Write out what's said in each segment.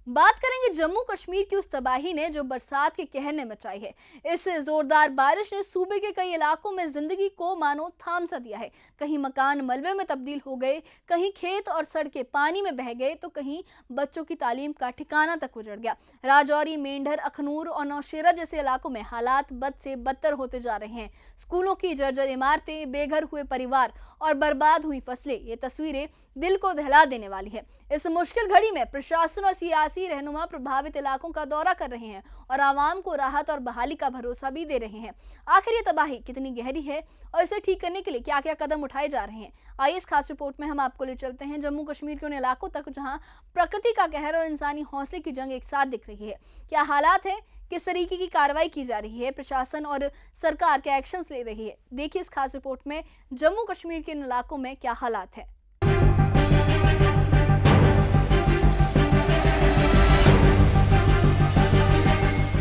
बात करेंगे जम्मू कश्मीर की उस तबाही ने जो बरसात के कहर ने मचाई है। इस जोरदार बारिश ने सूबे के कई इलाकों में जिंदगी को मानो थाम सा दिया है। कहीं मकान मलबे में तब्दील हो गए, कहीं खेत और सड़कें पानी में बह गए, तो कहीं बच्चों की तालीम का ठिकाना तक उजड़ गया। राजौरी, मेंढर, अखनूर और नौशेरा जैसे इलाकों में हालात बद से बदतर होते जा रहे हैं। स्कूलों की जर्जर इमारतें, बेघर हुए परिवार और बर्बाद हुई फसलें, ये तस्वीरें दिल को दहला देने वाली है। इस मुश्किल घड़ी में प्रशासन और सियासी रहनुमा प्रभावित इलाकों का दौरा कर रहे हैं और आवाम को राहत और बहाली का भरोसा भी दे रहे हैं। आखिर ये तबाही कितनी गहरी है और इसे ठीक करने के लिए क्या क्या कदम उठाए जा रहे हैं, आइए इस खास रिपोर्ट में हम आपको ले चलते हैं जम्मू कश्मीर के उन इलाकों तक जहां प्रकृति का कहर और इंसानी हौसले की जंग एक साथ दिख रही है। क्या हालात है, किस तरीके की कार्रवाई की जा रही है, प्रशासन और सरकार क्या एक्शंस ले रही है, देखिए इस खास रिपोर्ट में जम्मू कश्मीर के इन इलाकों में क्या हालात है।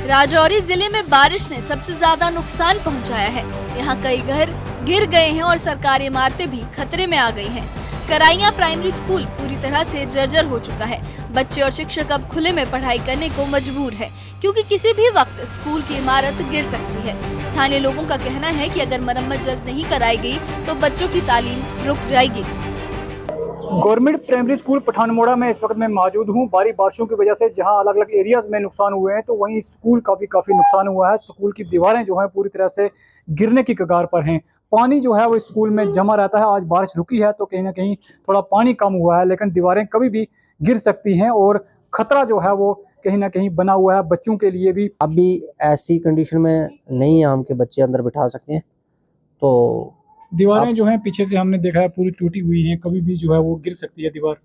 राजौरी जिले में बारिश ने सबसे ज्यादा नुकसान पहुंचाया है। यहाँ कई घर गिर गए हैं और सरकारी इमारतें भी खतरे में आ गई हैं। कराइयां प्राइमरी स्कूल पूरी तरह से जर्जर हो चुका है। बच्चे और शिक्षक अब खुले में पढ़ाई करने को मजबूर है, क्योंकि किसी भी वक्त स्कूल की इमारत गिर सकती है। स्थानीय लोगों का कहना है कि अगर मरम्मत जल्द नहीं कराई गई तो बच्चों की तालीम रुक जाएगी। गवर्नमेंट प्राइमरी स्कूल पठानमोड़ा में इस वक्त मैं मौजूद हूँ। भारी बारिशों की वजह से जहाँ अलग अलग एरियाज में नुकसान हुए हैं, तो वहीं स्कूल काफ़ी नुकसान हुआ है। स्कूल की दीवारें जो हैं पूरी तरह से गिरने की कगार पर हैं। पानी जो है वो स्कूल में जमा रहता है। आज बारिश रुकी है तो कहीं ना कहीं थोड़ा पानी कम हुआ है, लेकिन दीवारें कभी भी गिर सकती हैं और ख़तरा जो है वो कहीं ना कहीं बना हुआ है बच्चों के लिए भी। अभी ऐसी कंडीशन में नहीं है हम के बच्चे अंदर बिठा सकते हैं, तो दीवारें जो हैं पीछे से हमने देखा है पूरी टूटी हुई हैं, कभी भी जो है वो गिर सकती है दीवार।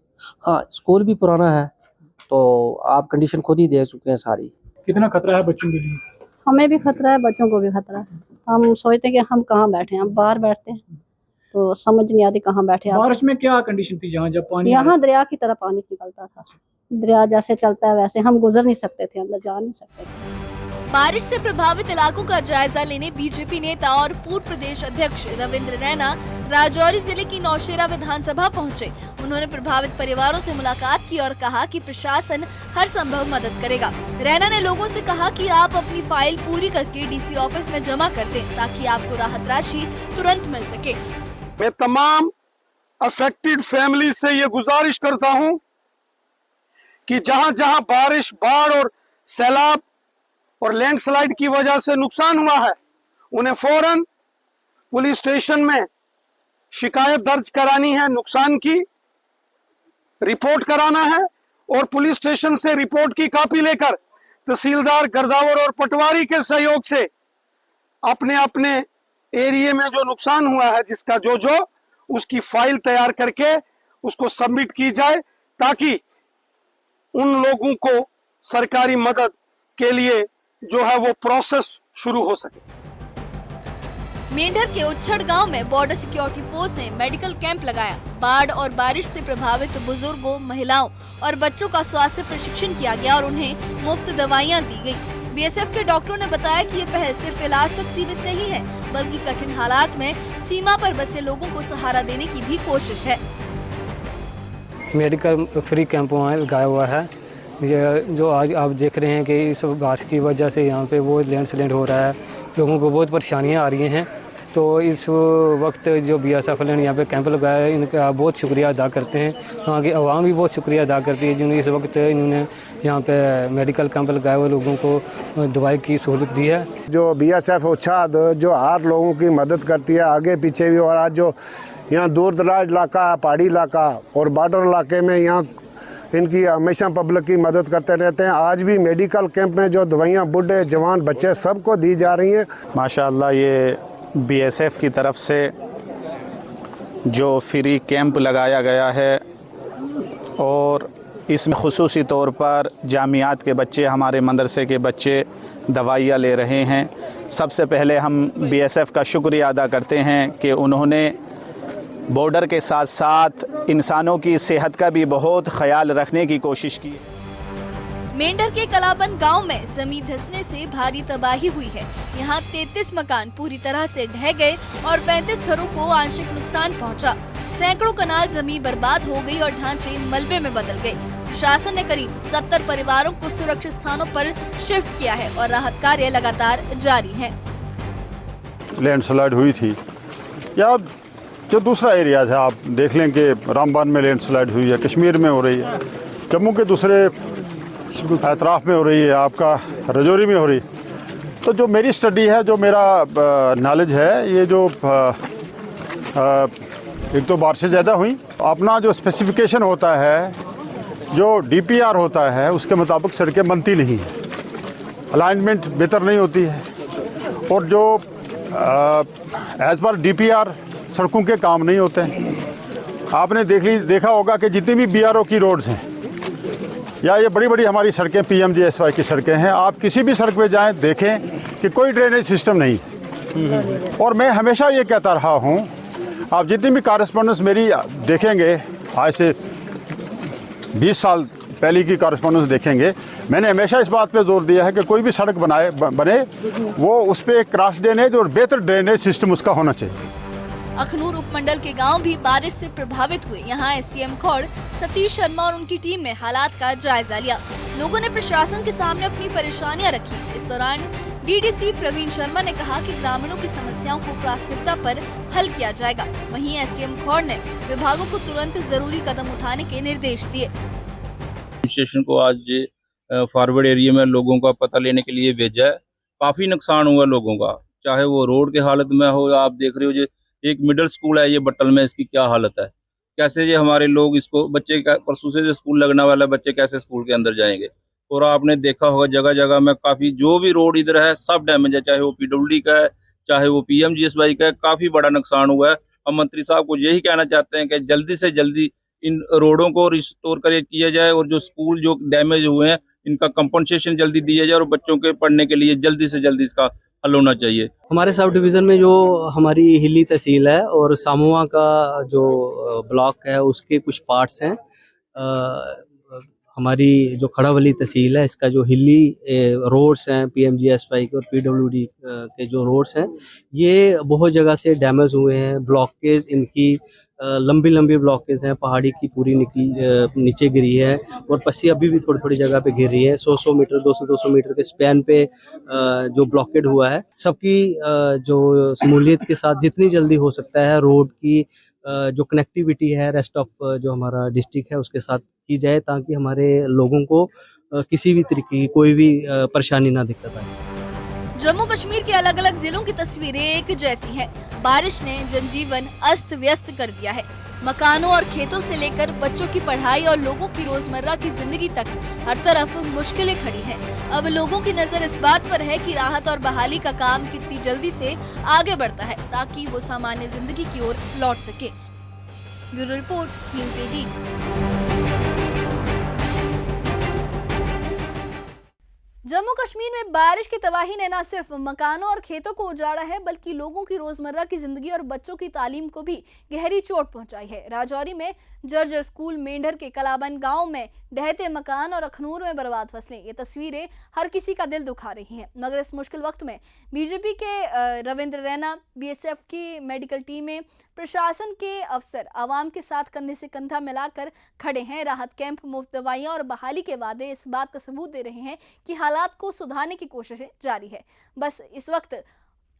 हाँ, स्कूल भी पुराना है तो आप कंडीशन खुद ही देख सकते हैं सारी। कितना खतरा है बच्चों के लिए? हमें भी खतरा है, बच्चों को भी खतरा है। हम सोचते हैं कि हम कहाँ बैठे हैं, हम बाहर बैठते हैं तो समझ नहीं आती कहाँ बैठे। बारिश में क्या कंडीशन थी जहाँ जब पानी? यहाँ दरिया की तरह पानी निकलता था। दरिया जैसे चलता है वैसे हम गुजर नहीं सकते थे, अंदर जा नहीं सकते थे। बारिश से प्रभावित इलाकों का जायजा लेने बीजेपी नेता और पूर्व प्रदेश अध्यक्ष रविंद्र रैना राजौरी जिले की नौशेरा विधानसभा पहुंचे। उन्होंने प्रभावित परिवारों से मुलाकात की और कहा कि प्रशासन हर संभव मदद करेगा। रैना ने लोगों से कहा कि आप अपनी फाइल पूरी करके डीसी ऑफिस में जमा कर दें, ताकि आपको राहत राशि तुरंत मिल सके। मैं तमाम अफेक्टेड फैमिली से ये गुजारिश करता हूं कि जहां जहां बारिश, बाढ़ और सैलाब और लैंडस्लाइड की वजह से नुकसान हुआ है, उन्हें फौरन पुलिस स्टेशन में शिकायत दर्ज करानी है, नुकसान की रिपोर्ट कराना है और पुलिस स्टेशन से रिपोर्ट की कॉपी लेकर तहसीलदार गर्दावर और पटवारी के सहयोग से अपने अपने एरिया में जो नुकसान हुआ है, जिसका जो उसकी फाइल तैयार करके उसको सबमिट की जाए, ताकि उन लोगों को सरकारी मदद के लिए जो है वो प्रोसेस शुरू हो सके। मेंढर के उच्छड़ गांव में बॉर्डर सिक्योरिटी फोर्स ने मेडिकल कैंप लगाया। बाढ़ और बारिश से प्रभावित बुजुर्गों, महिलाओं और बच्चों का स्वास्थ्य प्रशिक्षण किया गया और उन्हें मुफ्त दवाइयां दी गई। बीएसएफ के डॉक्टरों ने बताया कि ये पहल सिर्फ इलाज तक सीमित नहीं है, बल्कि कठिन हालात में सीमा पर बसे लोगों को सहारा देने की भी कोशिश है। मेडिकल फ्री कैंप वहाँ लगाया हुआ है। ये जो आज आप देख रहे हैं कि इस बारिश की वजह से यहाँ पे वो लैंडस्लाइड हो रहा है, लोगों को बहुत परेशानियाँ आ रही हैं। तो इस वक्त जो बीएसएफ ने यहाँ पे कैंप लगाया है, इनका बहुत शुक्रिया अदा करते हैं। वहाँ की आवाम भी बहुत शुक्रिया अदा करती है जिन्होंने इस वक्त इन्होंने यहाँ पे मेडिकल कैंप लगाए हुए लोगों को दवाई की सहूलत दी है। जो बीएसएफ उच्छाद जो हर लोगों की मदद करती है आगे पीछे भी, और आज जो यहाँ दूर दराज इलाका, पहाड़ी इलाका और बॉर्डर इलाके में यहाँ इनकी हमेशा पब्लिक की मदद करते रहते हैं। आज भी मेडिकल कैंप में जो दवाइयाँ बूढ़े, जवान, बच्चे सबको दी जा रही हैं। माशाअल्लाह, ये बीएसएफ की तरफ से जो फ्री कैंप लगाया गया है और इसमें खुसूसी तौर पर जामियात के बच्चे, हमारे मदरसे के बच्चे दवाइयाँ ले रहे हैं। सबसे पहले हम बीएसएफ का शुक्रिया अदा करते हैं कि उन्होंने बॉर्डर के साथ साथ इंसानों की सेहत का भी बहुत ख्याल रखने की कोशिश की। मेंढर के कलाबन गांव में जमीन धंसने से भारी तबाही हुई है। यहाँ 33 मकान पूरी तरह से ढह गए और 35 घरों को आंशिक नुकसान पहुंचा। सैकड़ों कनाल जमीन बर्बाद हो गई और ढांचे मलबे में बदल गए। प्रशासन ने करीब 70 परिवारों को सुरक्षित स्थानों पर शिफ्ट किया है और राहत कार्य लगातार जारी है। लैंडस्लाइड हुई थी या जो दूसरा एरिया है, आप देख लें कि रामबन में लैंडस्लाइड हुई है, कश्मीर में हो रही है, जम्मू के दूसरे अतराफ में हो रही है, आपका रजौरी में हो रही है। तो जो मेरी स्टडी है, जो मेरा नॉलेज है, ये जो एक तो बारिशें ज़्यादा हुई, अपना जो स्पेसिफिकेशन होता है, जो डीपीआर होता है, उसके मुताबिक सड़कें बनती नहीं हैं, अलाइनमेंट बेहतर नहीं होती है और जो एज पर डीपीआर सड़कों के काम नहीं होते हैं। आपने देखा होगा कि जितनी भी बीआरओ की रोड्स हैं या ये बड़ी बड़ी हमारी सड़कें पीएमजीएसवाई की सड़कें हैं, आप किसी भी सड़क पे जाएं देखें कि कोई ड्रेनेज सिस्टम नहीं। और मैं हमेशा ये कहता रहा हूँ, आप जितनी भी कॉरेस्पॉन्डेंस मेरी देखेंगे, आज से 20 साल पहले की कॉरेस्पॉन्डेंस देखेंगे, मैंने हमेशा इस बात पे जोर दिया है कि कोई भी सड़क बने वो उस पर क्रॉस ड्रेनेज और बेहतर ड्रेनेज सिस्टम उसका होना चाहिए। अखनूर उपमंडल के गांव भी बारिश से प्रभावित हुए। यहाँ एसडीएम खौड़ सतीश शर्मा और उनकी टीम ने हालात का जायजा लिया। लोगों ने प्रशासन के सामने अपनी परेशानियां रखी। इस दौरान डीडीसी प्रवीण शर्मा ने कहा कि ग्रामीणों की समस्याओं को प्राथमिकता पर हल किया जाएगा। वहीं एसडीएम खौड़ ने विभागों को तुरंत जरूरी कदम उठाने के निर्देश दिए। स्टेशन को आज फॉरवर्ड एरिया में लोगों का पता लेने के लिए भेजा है। काफी नुकसान हुआ लोगों का, चाहे वो रोड के हालत में हो। आप देख रहे हो जो एक मिडिल स्कूल है ये बट्टल में, इसकी क्या हालत है, कैसे ये हमारे लोग इसको बच्चे का परसों से स्कूल लगने वाला है, बच्चे कैसे स्कूल के अंदर जाएंगे। और आपने देखा होगा जगह जगह में काफी जो भी रोड इधर है सब डैमेज है, चाहे वो पीडब्ल्यूडी का है, चाहे वो पीएमजीएसवाई का है, काफी बड़ा नुकसान हुआ है। हम मंत्री साहब को यही कहना चाहते हैं कि जल्दी से जल्दी इन रोडों को रिस्टोर किया जाए और जो स्कूल जो डैमेज हुए हैं इनका कंपनसेशन जल्दी दिया जाए और बच्चों के पढ़ने के लिए जल्दी से जल्दी इसका हल होना चाहिए। हमारे सब डिवीज़न में जो हमारी हिली तहसील है और सामुआ का जो ब्लॉक है उसके कुछ पार्ट्स हैं। हमारी जो खड़ावली तहसील है इसका जो हिली रोड्स हैं पीएमजीएसवाई के और पीडब्ल्यूडी के जो रोड्स हैं ये बहुत जगह से डैमेज हुए हैं। ब्लॉकेज इनकी लंबी लंबी ब्लॉकेज हैं, पहाड़ी की पूरी नीचे गिरी है और पस्सी अभी भी थोड़ी थोड़ी जगह पे गिर रही है। 100-100 मीटर 200-200 मीटर के स्पैन पे जो ब्लॉकेड हुआ है। सबकी जो शमूलियत के साथ जितनी जल्दी हो सकता है रोड की जो कनेक्टिविटी है रेस्ट ऑफ जो हमारा डिस्ट्रिक्ट है उसके साथ की जाए ताकि हमारे लोगों को किसी भी तरीके की कोई भी परेशानी ना दिक्कत आए। जम्मू कश्मीर के अलग अलग जिलों की तस्वीरें एक जैसी हैं। बारिश ने जनजीवन अस्त व्यस्त कर दिया है। मकानों और खेतों से लेकर बच्चों की पढ़ाई और लोगों की रोजमर्रा की जिंदगी तक हर तरफ मुश्किलें खड़ी हैं। अब लोगों की नजर इस बात पर है कि राहत और बहाली का काम कितनी जल्दी से आगे बढ़ता है ताकि वो सामान्य जिंदगी की ओर लौट सके। Bureau report, news 18। Jammu Kashmir में बारिश की तबाही ने न सिर्फ मकानों और खेतों को उजाड़ा है बल्कि लोगों की रोजमर्रा की जिंदगी और बच्चों की तालीम को भी गहरी चोट पहुंचाई है। राजौरी में जर्जर स्कूल, मेंढर के कलाबन गांव में ढहते मकान और अखनूर में बर्बाद फसलें, ये तस्वीरें हर किसी का दिल दुखा रही हैं। मगर इस मुश्किल वक्त में बीजेपी के रविंद्र रैना, बीएसएफ की मेडिकल टीमें, प्रशासन के अफसर आवाम के साथ कंधे से कंधा मिलाकर खड़े हैं। राहत कैंप, मुफ्त दवाइयां और बहाली के वादे इस बात का सबूत दे रहे हैं कि हालात को सुधारने की कोशिशें जारी है। बस इस वक्त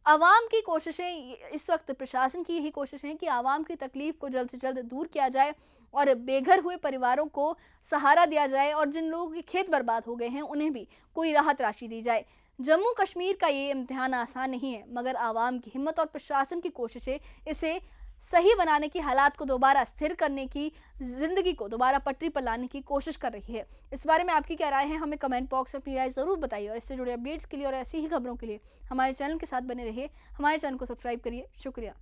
आवाम की कोशिशें, इस वक्त प्रशासन की यही कोशिश है कि आवाम की तकलीफ को जल्द से जल्द दूर किया जाए और बेघर हुए परिवारों को सहारा दिया जाए और जिन लोगों के खेत बर्बाद हो गए हैं उन्हें भी कोई राहत राशि दी जाए। जम्मू कश्मीर का ये इम्तिहान आसान नहीं है मगर आवाम की हिम्मत और प्रशासन की कोशिशें इसे सही बनाने की, हालात को दोबारा स्थिर करने की, जिंदगी को दोबारा पटरी पर लाने की कोशिश कर रही है। इस बारे में आपकी क्या राय है हमें कमेंट बॉक्स में अपनी राय जरूर बताइए और इससे जुड़े अपडेट्स के लिए और ऐसी ही खबरों के लिए हमारे चैनल के साथ बने रहिए। हमारे चैनल को सब्सक्राइब करिए। शुक्रिया।